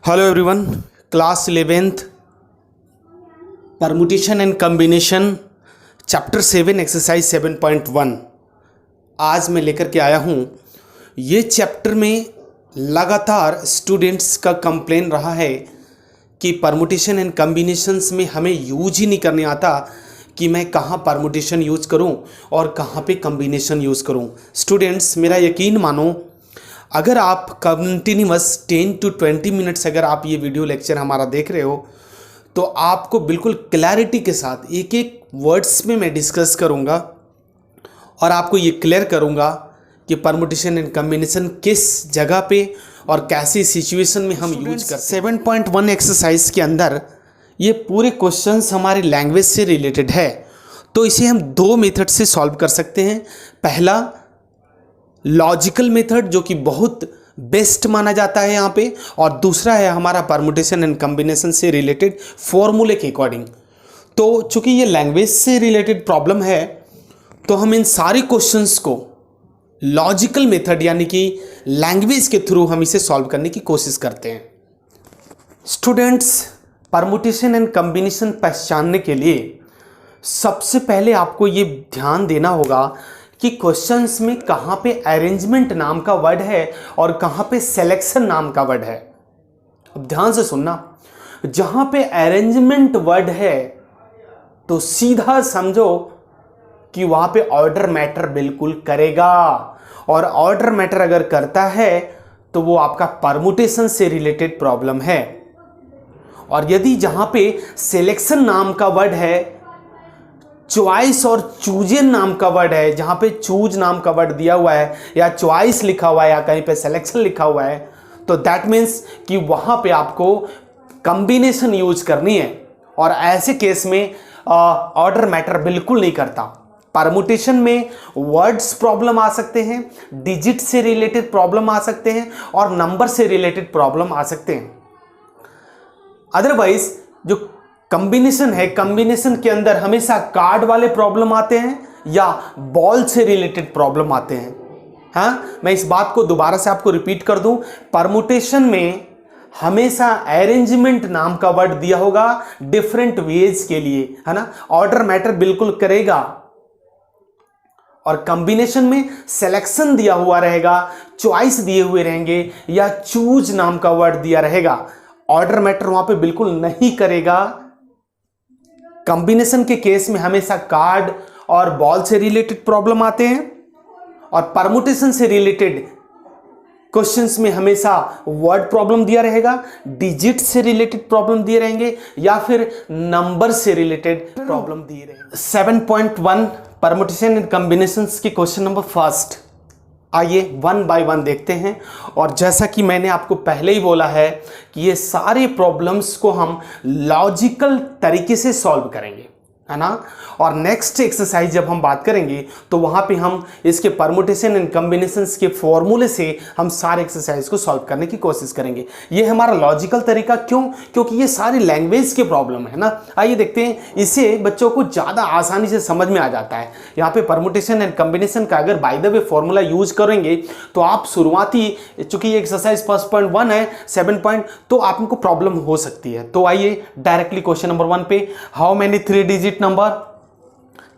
Hello everyone, class 11th permutation and combination chapter 7 exercise 7.1 आज मैं लेकर के आया हूँ। ये चैप्टर में लगातार स्टूडेंट्स का कंप्लेन रहा है कि परमुटेशन एंड कम्बिनेशंस में हमें यूज ही नहीं करने आता कि मैं कहाँ परमुटेशन यूज़ करूँ और कहाँ पे कम्बिनेशन यूज़ करूँ। स्टूडेंट्स, मेरा यकीन मानो, अगर आप कंटिन्यूअस 10 to 20 मिनट्स अगर आप ये वीडियो लेक्चर हमारा देख रहे हो तो आपको बिल्कुल क्लैरिटी के साथ एक एक वर्ड्स में मैं डिस्कस करूँगा और आपको ये क्लियर करूँगा कि परमुटेशन एंड कम्बिनेशन किस जगह पे और कैसी सिचुएशन में हम यूज कर। 7.1 एक्सरसाइज के अंदर ये पूरे क्वेश्चंस हमारे लैंग्वेज से रिलेटेड है, तो इसे हम दो मेथड से सॉल्व कर सकते हैं। पहला लॉजिकल मेथड जो कि बहुत बेस्ट माना जाता है यहाँ पे, और दूसरा है हमारा परमुटेशन एंड कम्बिनेशन से रिलेटेड फॉर्मूले के अकॉर्डिंग। तो चूंकि ये लैंग्वेज से रिलेटेड प्रॉब्लम है तो हम इन सारे क्वेश्चंस को लॉजिकल मेथड यानी कि लैंग्वेज के थ्रू हम इसे सॉल्व करने की कोशिश करते हैं। स्टूडेंट्स, परमुटेशन एंड कम्बिनेशन पहचानने के लिए सबसे पहले आपको ये ध्यान देना होगा कि क्वेश्चंस में कहाँ पे अरेंजमेंट नाम का वर्ड है और कहाँ पे सिलेक्शन नाम का वर्ड है। अब ध्यान से सुनना, जहाँ पे अरेंजमेंट वर्ड है तो सीधा समझो कि वहाँ पे ऑर्डर मैटर बिल्कुल करेगा, और ऑर्डर मैटर अगर करता है तो वो आपका परमुटेशन से रिलेटेड प्रॉब्लम है। और यदि जहाँ पे सिलेक्शन नाम का वर्ड है, चॉइस और चूजन नाम का वर्ड है, जहां पे चूज नाम का वर्ड दिया हुआ है या चॉइस लिखा हुआ है या कहीं पे सिलेक्शन लिखा हुआ है, तो दैट मीन्स कि वहां पे आपको कॉम्बिनेशन यूज करनी है। और ऐसे केस में ऑर्डर मैटर बिल्कुल नहीं करता। परमुटेशन में वर्ड्स प्रॉब्लम आ सकते हैं, डिजिट से रिलेटेड प्रॉब्लम आ सकते हैं और नंबर से रिलेटेड प्रॉब्लम आ सकते हैं। अदरवाइज जो कॉम्बिनेशन है, कॉम्बिनेशन के अंदर हमेशा कार्ड वाले प्रॉब्लम आते हैं या बॉल से रिलेटेड प्रॉब्लम आते हैं। हाँ, मैं इस बात को दोबारा से आपको रिपीट कर दूं, परमुटेशन में हमेशा अरेंजमेंट नाम का वर्ड दिया होगा डिफरेंट वेज के लिए, है ना, ऑर्डर मैटर बिल्कुल करेगा। और कॉम्बिनेशन में सिलेक्शन दिया हुआ रहेगा, चॉइस दिए हुए रहेंगे या चूज नाम का वर्ड दिया रहेगा, ऑर्डर मैटर वहां पे बिल्कुल नहीं करेगा। कॉम्बिनेशन के केस में हमेशा कार्ड और बॉल से रिलेटेड प्रॉब्लम आते हैं, और परमुटेशन से रिलेटेड क्वेश्चंस में हमेशा वर्ड प्रॉब्लम दिया रहेगा, डिजिट से रिलेटेड प्रॉब्लम दिए रहेंगे या फिर नंबर से रिलेटेड प्रॉब्लम दिए रहेंगे। 7.1 परमुटेशन एंड कॉम्बिनेशंस के क्वेश्चन नंबर फर्स्ट, आइए वन बाय वन देखते हैं। और जैसा कि मैंने आपको पहले ही बोला है कि ये सारे प्रॉब्लम्स को हम लॉजिकल तरीके से सॉल्व करेंगे, है ना। और नेक्स्ट एक्सरसाइज जब हम बात करेंगे तो वहां पे हम इसके परमुटेशन एंड कॉम्बिनेशंस के फॉर्मूले से हम सारे एक्सरसाइज को सॉल्व करने की कोशिश करेंगे। ये हमारा लॉजिकल तरीका, क्यों? क्योंकि ये सारी लैंग्वेज के प्रॉब्लम है ना। आइए देखते हैं, इससे बच्चों को ज़्यादा आसानी से समझ में आ जाता है। यहाँ पे परमुटेशन एंड कॉम्बिनेशन का अगर by the way formula use करेंगे तो आप शुरुआती, चूंकि ये एक्सरसाइज 1.1 है 7 तो आपको प्रॉब्लम हो सकती है। तो आइए डायरेक्टली क्वेश्चन नंबर 1 पे, how many 3 digit number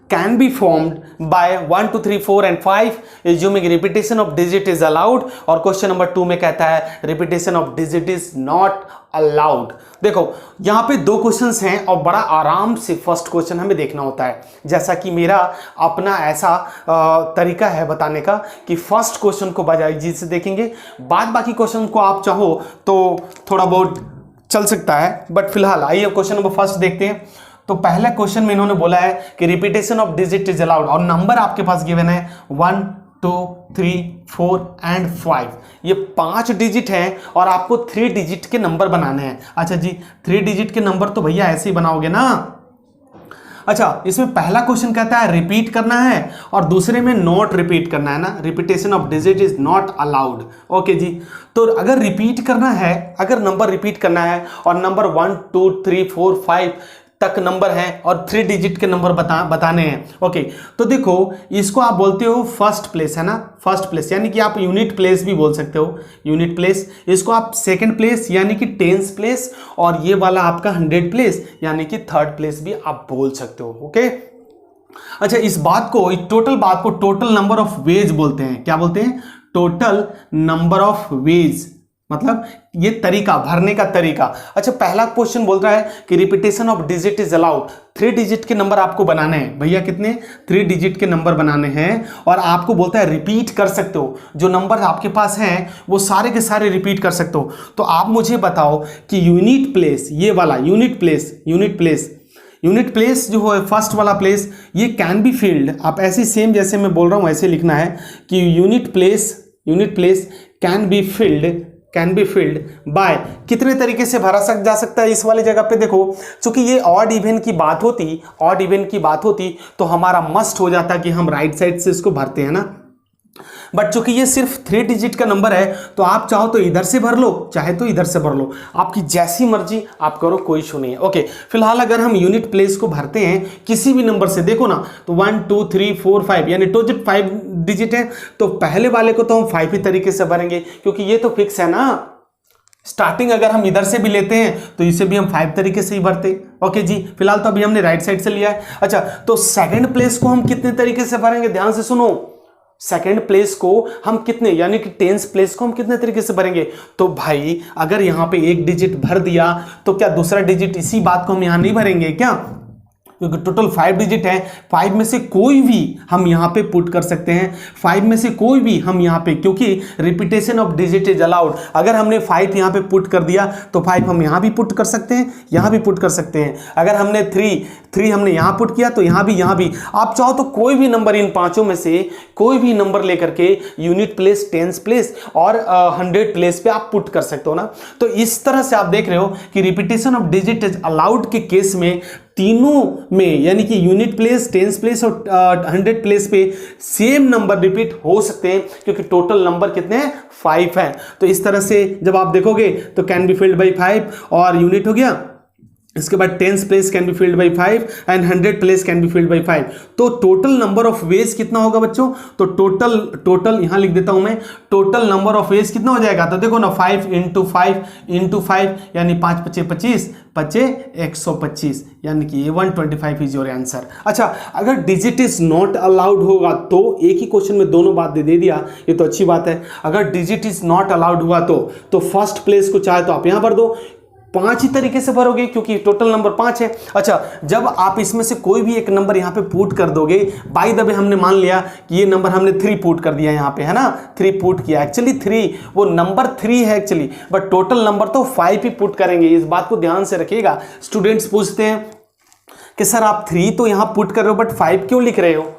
can be formed by 1 2 3 4 and 5 assuming repetition of digit is allowed। और क्वेश्चन नंबर 2 में कहता है repetition of digit is not allowed। देखो यहाँ पे दो क्वेश्चंस हैं और बड़ा आराम से फर्स्ट क्वेश्चन हमें देखना होता है। जैसा कि मेरा अपना ऐसा तरीका है बताने का कि फर्स्ट क्वेश्चन को बाजीजी से देखेंगे, बाद बाकी क्वेश्चन को आप चाहो तो थोड़ा बहुत चल सकता है, बट फिलहाल आइए क्वेश्चन नंबर फर्स्ट देखते हैं। तो पहला क्वेश्चन में इन्होंने बोला है कि repetition of digit is allowed, और नंबर आपके पास गिवन है 1 2 3 4 एंड 5। ये 5 डिजिट हैं और आपको 3 डिजिट के नंबर बनाने हैं। अच्छा जी, 3 डिजिट के नंबर तो भैया ऐसे ही बनाओगे ना। अच्छा, इसमें पहला क्वेश्चन कहता है रिपीट करना है और दूसरे में नॉट रिपीट करना है ना, repetition of digit is not allowed. Okay जी, तो अगर रिपीट करना है, अगर नंबर रिपीट करना है और नंबर 1 2 3 4 5 तक नंबर हैं और 3 डिजिट के नंबर बताने हैं। ओके, तो देखो इसको आप बोलते हो फर्स्ट प्लेस, है ना, फर्स्ट प्लेस, यानी कि आप यूनिट प्लेस भी बोल सकते हो, यूनिट प्लेस। इसको आप सेकंड प्लेस यानी कि टेंस प्लेस, और ये वाला आपका 100 प्लेस यानी कि थर्ड प्लेस भी आप बोल सकते हो। ओके, अच्छा, इस टोटल बात को टोटल नंबर ऑफ वेज बोलते हैं। क्या बोलते हैं? टोटल नंबर ऑफ वेज, मतलब ये तरीका, भरने का तरीका। अच्छा, पहला क्वेश्चन बोल रहा है कि repetition of digit is allowed. 3 digit के नंबर आपको बनाने हैं भैया, कितने? 3 डिजिट के नंबर बनाने हैं, और आपको बोलता है रिपीट कर सकते हो, जो नंबर आपके पास हैं वो सारे के सारे रिपीट कर सकते हो। तो आप मुझे बताओ कि यूनिट प्लेस, ये वाला यूनिट प्लेस जो है फर्स्ट वाला प्लेस, ये कैन बी फिल्ड। आप ऐसे सेम जैसे मैं बोल रहा हूं ऐसे लिखना है कि unit place can be filled by, कितने तरीके से भरा जा सकता है इस वाली जगह पे। देखो, चूंकि ये ऑड इवन की बात होती तो हमारा मस्ट हो जाता कि हम राइट साइड से इसको भरते हैं ना, बट चूंकि ये सिर्फ 3 डिजिट का नंबर है तो आप चाहो तो इधर से भर लो, चाहे तो इधर से भर लो, आपकी जैसी मर्जी आप करो, कोई इशू नहीं है। ओके, फिलहाल अगर हम यूनिट प्लेस को भरते हैं किसी भी नंबर से, देखो ना, तो 1 2 3 4 5 यानी टोटल 5 डिजिट है, तो पहले वाले को तो हम 5 ही तरीके से भरेंगे, क्योंकि ये तो फिक्स है ना। स्टार्टिंग अगर हम इधर से भी लेते हैं तो इसे भी हम 5 तरीके से ही भरते। ओके जी, फिलहाल तो अभी हमने राइट साइड से लिया है। अच्छा, तो सेकंड प्लेस को हम कितने तरीके से भरेंगे? ध्यान से सुनो, सेकंड प्लेस को हम कितने, यानी कि टेंस प्लेस को हम कितने तरीके से भरेंगे? तो भाई अगर यहां पे 1 डिजिट भर दिया तो क्या दूसरा डिजिट, इसी बात को हम यहां नहीं भरेंगे क्या? क्योंकि टोटल 5 डिजिट है, 5 में से कोई भी हम यहाँ पे पुट कर सकते हैं, 5 में से कोई भी हम यहाँ पे, क्योंकि repetition of digit is allowed. अगर हमने 5 यहाँ पे पुट कर दिया तो 5 हम यहाँ भी पुट कर सकते हैं, यहाँ भी पुट कर सकते हैं। अगर हमने 3 हमने यहाँ पुट किया तो यहाँ भी। आप चाहो तो कोई भी नंबर, इन पांचों में से कोई भी नंबर लेकर के यूनिट प्लेस, टेंस प्लेस और 100 प्लेस पे आप पुट कर सकते हो ना। तो इस तरह से आप देख रहे हो कि repetition of digit is allowed के केस में तीनों में, यानी कि यूनिट प्लेस, टेंस प्लेस और 100 प्लेस पे सेम नंबर रिपीट हो सकते हैं, क्योंकि टोटल नंबर कितने हैं? 5 हैं। तो इस तरह से जब आप देखोगे तो कैन बी फिल्ड बाई 5 और यूनिट हो गया, इसके बाद tense place can be filled by 5 and 100 place can be filled by 5। तो टोटल नंबर ऑफ वेज कितना होगा बच्चों? तो टोटल यहां लिख देता हूं मैं, टोटल नंबर ऑफ वेज कितना हो जाएगा? तो देखो ना, 5 इंटू 5 यानी 5 × 5 = 25, 25 125, यानी कि 125 इज योर आंसर। अच्छा, अगर डिजिट इज नॉट अलाउड होगा तो, एक ही क्वेश्चन में दोनों बात दे दिया, ये तो अच्छी बात है। अगर डिजिट इज नॉट अलाउड हुआ तो फर्स्ट प्लेस को चाहे तो आप यहां भर दो, 5 ही तरीके से भरोगे क्योंकि टोटल नंबर 5 है। अच्छा, जब आप इसमें से कोई भी एक नंबर यहाँ पे पुट कर दोगे, बाय द वे हमने मान लिया कि ये नंबर हमने 3 पुट कर दिया यहाँ पे, है ना, 3 पुट किया, एक्चुअली 3 वो नंबर 3 है एक्चुअली, बट टोटल नंबर तो 5 ही पुट करेंगे। इस बात को ध्यान से रखिएगा। स्टूडेंट्स पूछते हैं कि सर आप 3 तो यहाँ पुट कर रहे हो बट 5 क्यों लिख रहे हो?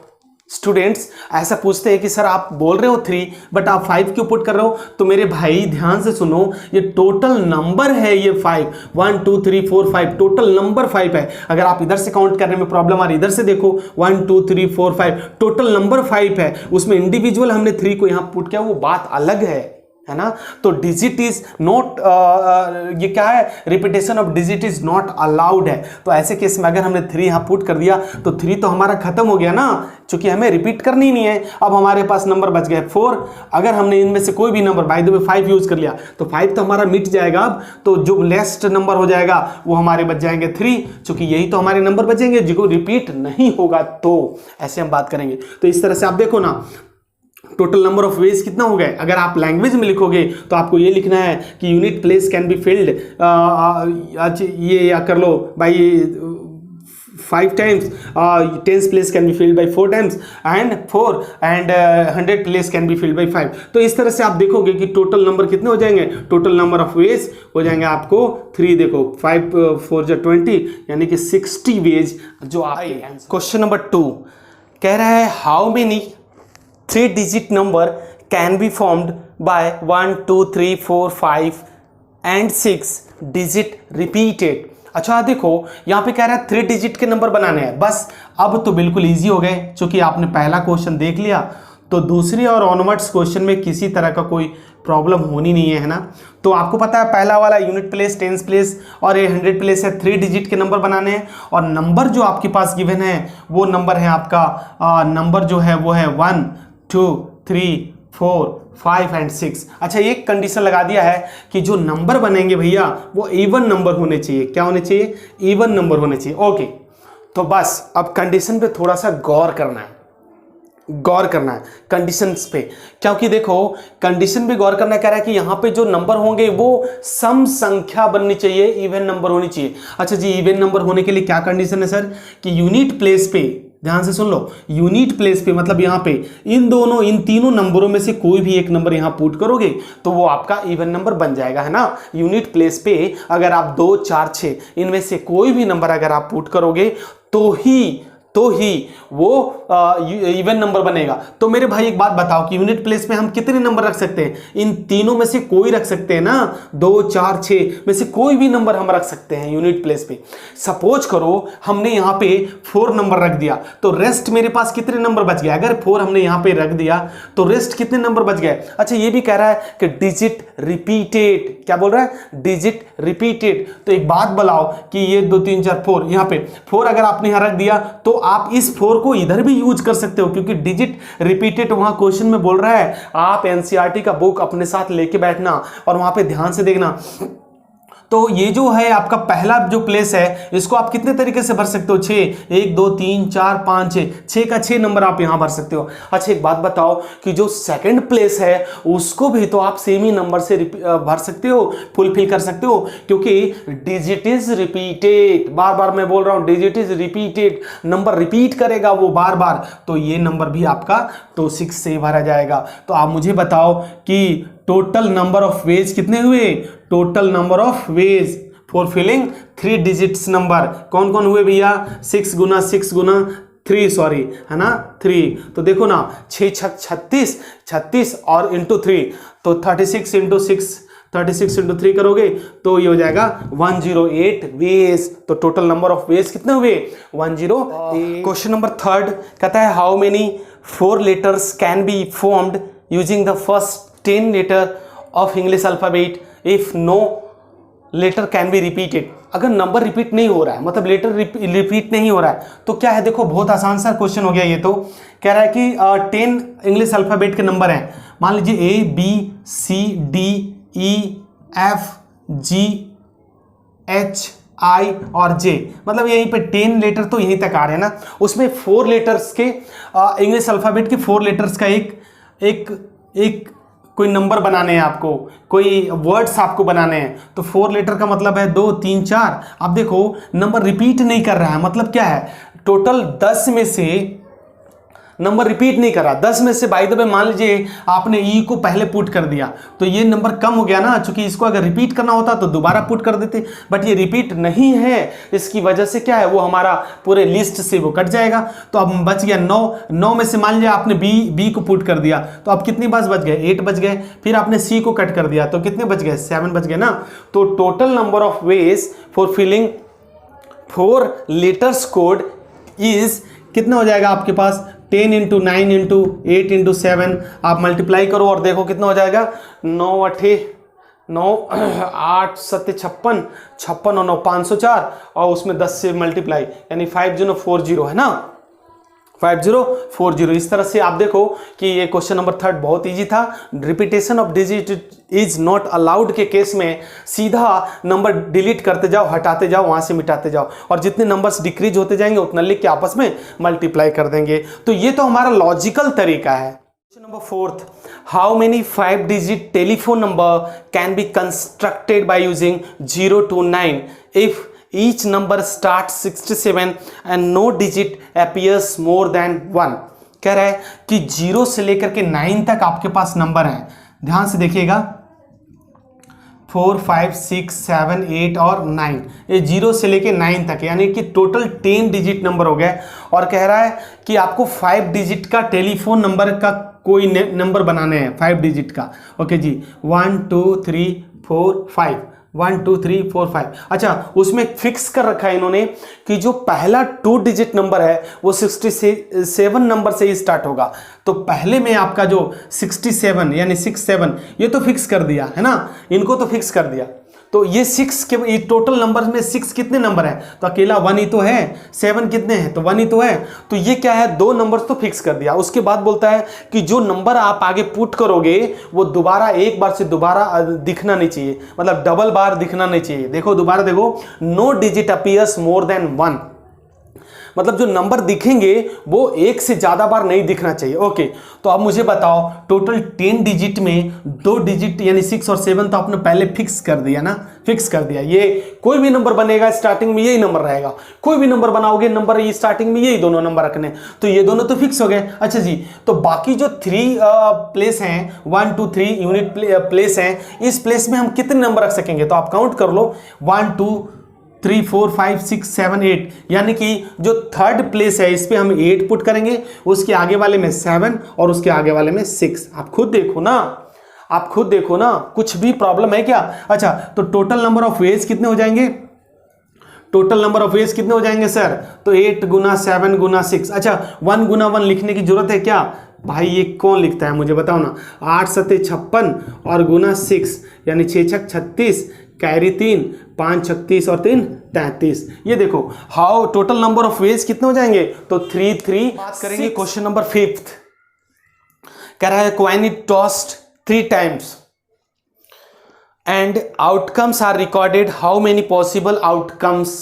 स्टूडेंट्स ऐसा पूछते हैं कि सर आप बोल रहे हो 3 बट आप 5 क्यों पुट कर रहे हो? तो मेरे भाई ध्यान से सुनो, ये टोटल नंबर है, ये 5 1 2 3 4 5 टोटल नंबर 5 है। अगर आप इधर से काउंट करने में प्रॉब्लम आ रही, इधर से देखो 1 2 3 4 5 टोटल नंबर 5 है, उसमें इंडिविजुअल हमने 3 को यहां पुट किया, वो बात अलग है ना। तो डिजिट इज नॉट, ये क्या है? Repetition of digit is not allowed है। तो ऐसे केस में अगर हमने 3 यहां पुट कर दिया तो 3 तो हमारा खत्म हो गया ना, चूंकि हमें रिपीट करनी नहीं है। अब हमारे पास नंबर बच गए 4। अगर हमने इनमें से कोई भी number, by the way 5 use कर लिया तो 5 तो हमारा मिट जाएगा। अब तो जो लेस्ट नंबर हो जाएगा वो हमारे बच जाएंगे 3, चूंकि यही तो हमारे नंबर बचेंगे जो रिपीट नहीं होगा। तो ऐसे हम बात करेंगे। तो इस तरह से आप देखो ना, टोटल नंबर ऑफ वेज कितना हो गए? अगर आप लैंग्वेज में लिखोगे तो आपको ये लिखना है कि unit place can be filled, ये या कर लो by 5 times, tens place can be filled by 4 times and 100 place can be filled by 5। तो इस तरह से आप देखोगे कि टोटल नंबर कितने हो जाएंगे? टोटल नंबर ऑफ वेज हो जाएंगे आपको 3, देखो 5 4 = 20 यानी कि 60 वेज जो आए। क्वेश्चन नंबर 2 कह रहा है how many 3 digit number can be formed by 1 2 3 4 5 and 6 digit repeated. अच्छा देखो, यहां पे कह रहा है 3 डिजिट के नंबर बनाने हैं। बस अब तो बिल्कुल इजी हो गए, क्योंकि आपने पहला क्वेश्चन देख लिया तो दूसरी और ऑनवर्ड्स क्वेश्चन में किसी तरह का कोई प्रॉब्लम होनी नहीं है ना। तो आपको पता है पहला वाला यूनिट प्लेस, टेंस प्लेस और ये 100 प्लेस है, 3 डिजिट के नंबर बनाने हैं। और नंबर जो आपके पास गिवन है वो नंबर है आपका नंबर जो है वो है 1 2 3 4 5 एंड 6। अच्छा, एक कंडीशन लगा दिया है कि जो नंबर बनेंगे भैया वो इवन नंबर होने चाहिए। क्या होने चाहिए? इवन नंबर होने चाहिए। ओके, तो बस अब कंडीशन पे थोड़ा सा गौर करना है कंडीशंस पे, क्योंकि देखो कंडीशन पे गौर करना कह रहा है कि यहाँ पे जो नंबर होंगे वो सम संख्या बननी चाहिए, इवन नंबर होनी चाहिए। अच्छा जी, इवन नंबर होने के लिए क्या कंडीशन है सर? कि यूनिट प्लेस पे, ध्यान से सुन लो, यूनिट प्लेस पे मतलब यहाँ पे इन तीनों नंबरों में से कोई भी एक नंबर यहाँ पुट करोगे तो वो आपका इवन नंबर बन जाएगा, है ना। यूनिट प्लेस पे अगर आप 2 4 6 इनमें से कोई भी नंबर अगर आप पुट करोगे तो ही वो इवन नंबर बनेगा। तो मेरे भाई एक बात बताओ कि यूनिट प्लेस पे हम कितने नंबर रख सकते हैं? इन तीनों में से कोई रख सकते हैं ना, 2 4 6 में से कोई भी नंबर हम रख सकते हैं यूनिट प्लेस पे। सपोज करो हमने यहाँ पे 4 नंबर रख दिया तो रेस्ट मेरे पास कितने नंबर बच गए? अगर 4 हमने यहाँ पे रख दिया तो रेस्ट कितने नंबर बच गए? अच्छा, ये भी कह रहा है कि डिजिट रिपीटेड। क्या बोल रहा है? Digit repeated. तो एक बात बताओ कि ये 2 3 4 4, यहाँ पे 4 अगर आपने यहाँ रख दिया तो आप इस 4 को इधर भी यूज कर सकते हो, क्योंकि डिजिट रिपीटेड वहां क्वेश्चन में बोल रहा है। आप एनसीईआरटी का बुक अपने साथ लेके बैठना और वहां पे ध्यान से देखना। तो ये जो है आपका पहला जो प्लेस है इसको आप कितने तरीके से भर सकते हो? 6, 1 2 3 4 5 6 का 6 नंबर आप यहां भर सकते हो। अच्छा, एक बात बताओ कि जो सेकंड प्लेस है उसको भी तो आप सेम ही नंबर से भर सकते हो, फुलफिल कर सकते हो, क्योंकि डिजिट इज रिपीटेड। बार बार मैं बोल रहा हूं, digit is repeated, number repeat करेगा वो बार बार, तो ये नंबर भी आपका तो 6 से भरा जाएगा। तो आप मुझे बताओ कि टोटल नंबर ऑफ वेज कितने हुए? Total number of ways for filling 3 digits number कौन कौन हुए भैया? 6 गुना 3, सॉरी, है ना, 3। तो देखो ना, 6 6 36 और इंटू 3 तो 36 इंटू 6, 36 इंटू 3 करोगे तो ये हो जाएगा 108 वेज। तो टोटल नंबर ऑफ वेज कितने हुए? 108। क्वेश्चन नंबर 3 कहता है how many 4 letters can be formed using the first 10 letter of English alphabet if no letter can be repeated. अगर नंबर रिपीट नहीं हो रहा है, मतलब लेटर रिपीट नहीं हो रहा है, तो क्या है? देखो बहुत आसान सा क्वेश्चन हो गया ये। तो कह रहा है कि 10 इंग्लिश अल्फाबेट के नंबर हैं, मान लीजिए A B C D E F G H I और J, मतलब यहीं पे 10 लेटर तो यहीं तक आ रहे हैं ना। उसमें 4 लेटर्स के इंग्लिश अल्फाबेट के 4 लेटर्स का एक कोई नंबर बनाने हैं आपको, कोई वर्ड्स आपको बनाने हैं। तो 4 लेटर का मतलब है 2 3 4। अब देखो नंबर रिपीट नहीं कर रहा है, मतलब क्या है? टोटल 10 में से नंबर रिपीट नहीं कर रहा। 10 में से बाय द वे मान लीजिए आपने ई को पहले पुट कर दिया तो ये नंबर कम हो गया ना, चूंकि इसको अगर रिपीट करना होता तो दोबारा पुट कर देते, बट ये रिपीट नहीं है। इसकी वजह से क्या है, वो हमारा पूरे लिस्ट से वो कट जाएगा। तो अब बच गया 9 में से मान लीजिए आपने बी को पुट कर दिया तो अब कितनी बस बच गए? 8 बच गए। फिर आपने सी को कट कर दिया तो कितने बच गए? 7 बच गए ना। तो total number of ways for filling 4 letters code is कितना हो जाएगा आपके पास? 10 इंटू 9 इंटू 8 इंटू 7 आप मल्टीप्लाई करो और देखो कितना हो जाएगा? 9 8 56 56 और 9 504 और उसमें 10 से मल्टीप्लाई यानी 5040 है ना, 5040। इस तरह से आप देखो कि ये क्वेश्चन नंबर 3 बहुत इजी था। Repetition of digit is not allowed के केस में सीधा नंबर डिलीट करते जाओ, हटाते जाओ, वहां से मिटाते जाओ और जितने नंबर्स डिक्रीज होते जाएंगे उतना लिख के आपस में मल्टीप्लाई कर देंगे। तो ये तो हमारा लॉजिकल तरीका है। Question number 4, how many 5 digit telephone number can be constructed by using 0 to 9 if each number starts 67 and no digit appears more than 1। कह रहा है कि 0 से लेकर के 9 तक आपके पास नंबर हैं। ध्यान से देखिएगा 4 5 6 7 8 और 9, ये 0 से लेके 9 तक यानी कि टोटल 10 डिजिट नंबर हो गए। और कह रहा है कि आपको 5 डिजिट का टेलीफोन नंबर का कोई नंबर बनाने हैं, 5 डिजिट का। ओके जी, 1 2 3 4 5 1 2 3 4 5। अच्छा, उसमें फिक्स कर रखा है इन्होंने कि जो पहला 2 डिजिट नंबर है वो 67 नंबर से ही स्टार्ट होगा। तो पहले में आपका जो 67 यानी 67 ये तो फिक्स कर दिया है ना, इनको तो फिक्स कर दिया। तो ये 6 के टोटल नंबर में 6 कितने नंबर है, तो अकेला 1 ही तो है। 7 कितने हैं, तो 1 ही तो है। तो ये क्या है, 2 नंबर्स तो फिक्स कर दिया। उसके बाद बोलता है कि जो नंबर आप आगे पुट करोगे वो दोबारा एक बार से दोबारा दिखना नहीं चाहिए, मतलब डबल बार दिखना नहीं चाहिए। देखो दोबारा देखो, no digit appears more than 1, मतलब जो नंबर दिखेंगे वो एक से ज्यादा बार नहीं दिखना चाहिए। ओके, तो अब मुझे बताओ टोटल 10 डिजिट में 2 डिजिट यानी 6 और 7 तो आपने पहले फिक्स कर दिया ना, फिक्स कर दिया। ये कोई भी नंबर बनेगा स्टार्टिंग में यही नंबर रहेगा, कोई भी नंबर बनाओगे नंबर ये स्टार्टिंग में यही दोनों नंबर रखने, तो ये दोनों तो फिक्स हो गए। अच्छा जी, तो बाकी जो 3 प्लेस हैं, 1 2 3 यूनिट प्लेस हैं, इस प्लेस में हम कितने नंबर रख सकेंगे, तो आप काउंट कर लो 1 2 3 4 5 6 7 8, यानी कि जो थर्ड प्लेस है इस पे हम 8 पुट करेंगे, उसके आगे वाले में 7 और उसके आगे वाले में 6। आप खुद देखो ना, आप खुद देखो ना, कुछ भी प्रॉब्लम है क्या। अच्छा, तो टोटल नंबर ऑफ वेज कितने हो जाएंगे, टोटल नंबर ऑफ वेज कितने हो जाएंगे सर, तो 8 गुना 7 गुना 6। अच्छा, 1 गुना 1 लिखने की जरूरत है क्या भाई, ये कौन लिखता है मुझे बताओ ना। 8 सत्ते 56 और गुना 6 यानी 6 छक 36, कैरी 3, 5 36 और 3 33। ये देखो how total number of ways कितने हो जाएंगे, तो 3 3। बात करेंगे क्वेश्चन नंबर 5, कह रहा है coin is tossed 3 times and outcomes are recorded, how many possible outcomes.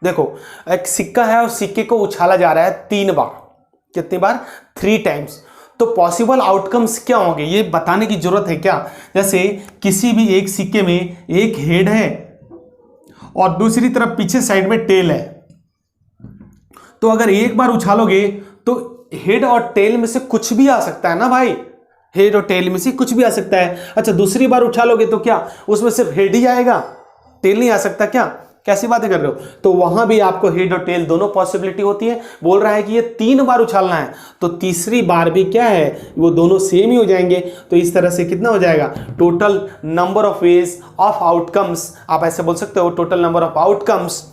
देखो एक सिक्का है और सिक्के को उछाला जा रहा है 3 बार, कितनी बार, 3 टाइम्स। तो पॉसिबल आउटकम्स क्या होंगे ये बताने की जरूरत है क्या। जैसे किसी भी एक सिक्के में एक हेड है और दूसरी तरफ पीछे साइड में टेल है, तो अगर एक बार उछालोगे तो हेड और टेल में से कुछ भी आ सकता है ना भाई, हेड और टेल में से कुछ भी आ सकता है। अच्छा, दूसरी बार उछालोगे तो क्या उसमें सिर्फ हेड ही आएगा, टेल नहीं आ सकता क्या, कैसी बातें कर रहे हो। तो वहां भी आपको हेड और टेल दोनों पॉसिबिलिटी होती है। बोल रहा है कि ये 3 बार उछालना है, तो तीसरी बार भी क्या है, वो दोनों सेम ही हो जाएंगे। तो इस तरह से कितना हो जाएगा, total number of ways of outcomes, आप ऐसे बोल सकते हो total number of outcomes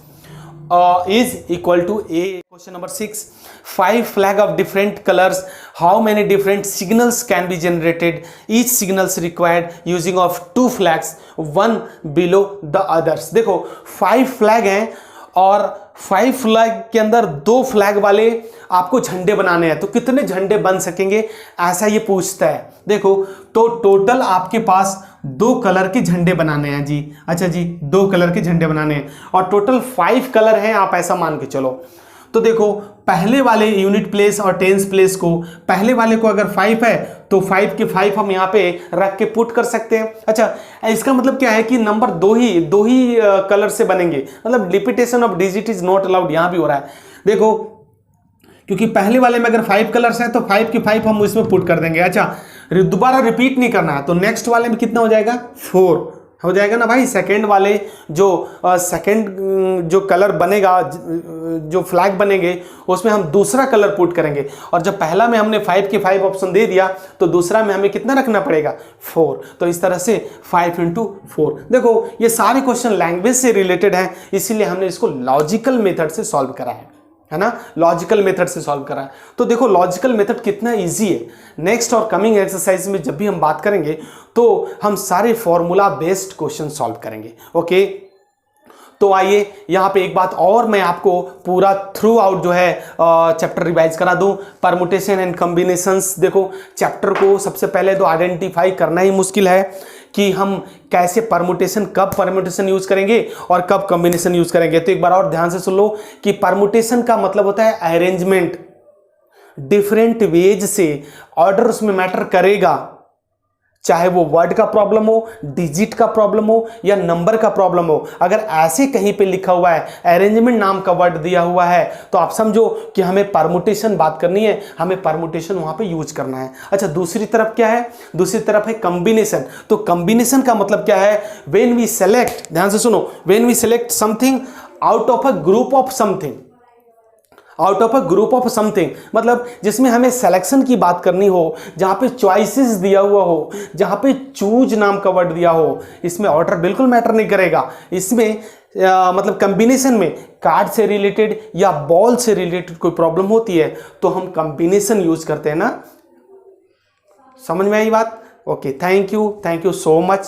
is equal to A। Question number 6, 5 flag of different colors, how many different signals can be generated, each signals required using of 2 flags, one below the others। देखो 5 flag हैं और 5 flag के अंदर 2 flag वाले आपको झंडे बनाने हैं, तो कितने झंडे बन सकेंगे ऐसा ये पूछता है। देखो तो टोटल आपके पास 2 कलर के झंडे बनाने हैं जी। अच्छा जी, 2 कलर के झंडे बनाने हैं और टोटल 5 कलर हैं, आप ऐसा मान के चलो। तो देखो पहले वाले यूनिट प्लेस और टेंस प्लेस को, पहले वाले को अगर 5 है तो 5 के 5 हम यहाँ पे रख के पुट कर सकते हैं। अच्छा, इसका मतलब क्या है कि नंबर दो ही कलर से बनेंगे, मतलब repetition of digit is not allowed यहाँ भी हो रहा है। देखो क्योंकि पहले वाले में अगर 5 कलर्स हैं तो 5 के 5 हम इसमें पुट कर देंगे। अच्छा, दोबारा रिपीट नहीं करना है, तो नेक्स्ट वाले में कितना हो जाएगा, 4 हो जाएगा ना भाई। सेकंड वाले जो कलर बनेगा, जो फ्लैग बनेंगे उसमें हम दूसरा कलर पुट करेंगे, और जब पहला में हमने 5 के 5 ऑप्शन दे दिया तो दूसरा में हमें कितना रखना पड़ेगा, 4। तो इस तरह से 5 × 4। देखो ये सारे क्वेश्चन लैंग्वेज से रिलेटेड हैं, इसीलिए हमने इसको लॉजिकल मेथड से सॉल्व करा है ना, लॉजिकल मेथड से सॉल्व करा है। तो देखो लॉजिकल मेथड कितना इजी है। नेक्स्ट और कमिंग एक्सरसाइज में जब भी हम बात करेंगे तो हम सारे फॉर्मूला बेस्ड क्वेश्चन सॉल्व करेंगे। ओके, तो आइए यहाँ पे एक बात और मैं आपको पूरा थ्रू आउट जो है चैप्टर रिवाइज करा दूं, परमुटेशन एंड कॉम्बिनेशंस। देखो चैप्टर को सबसे पहले तो आइडेंटिफाई करना ही मुश्किल है कि हम कैसे परमुटेशन, कब परमुटेशन यूज करेंगे और कब कॉम्बिनेशन यूज करेंगे। तो एक बार और ध्यान से सुन लो कि परमुटेशन का मतलब होता है अरेंजमेंट, डिफरेंट वेज से ऑर्डर उसमें मैटर करेगा, चाहे वो वर्ड का प्रॉब्लम हो, डिजिट का प्रॉब्लम हो या नंबर का प्रॉब्लम हो। अगर ऐसे कहीं पे लिखा हुआ है, अरेंजमेंट नाम का वर्ड दिया हुआ है, तो आप समझो कि हमें परमुटेशन बात करनी है, हमें परमुटेशन वहां पे यूज करना है। अच्छा, दूसरी तरफ क्या है, दूसरी तरफ है कॉम्बिनेशन। तो कॉम्बिनेशन का मतलब क्या है, व्हेन वी सेलेक्ट, ध्यान से सुनो, when we select something out of a group of something, out of a group of something, मतलब जिसमें हमें सिलेक्शन की बात करनी हो, जहाँ पे चॉइसेस दिया हुआ हो, जहाँ पे चूज नाम का वर्ड दिया हो, इसमें ऑर्डर बिल्कुल मैटर नहीं करेगा। इसमें मतलब कॉम्बिनेशन में कार्ड से रिलेटेड या बॉल से रिलेटेड कोई प्रॉब्लम होती है तो हम कॉम्बिनेशन यूज करते हैं ना। समझ में आई बात? Okay, thank you so much.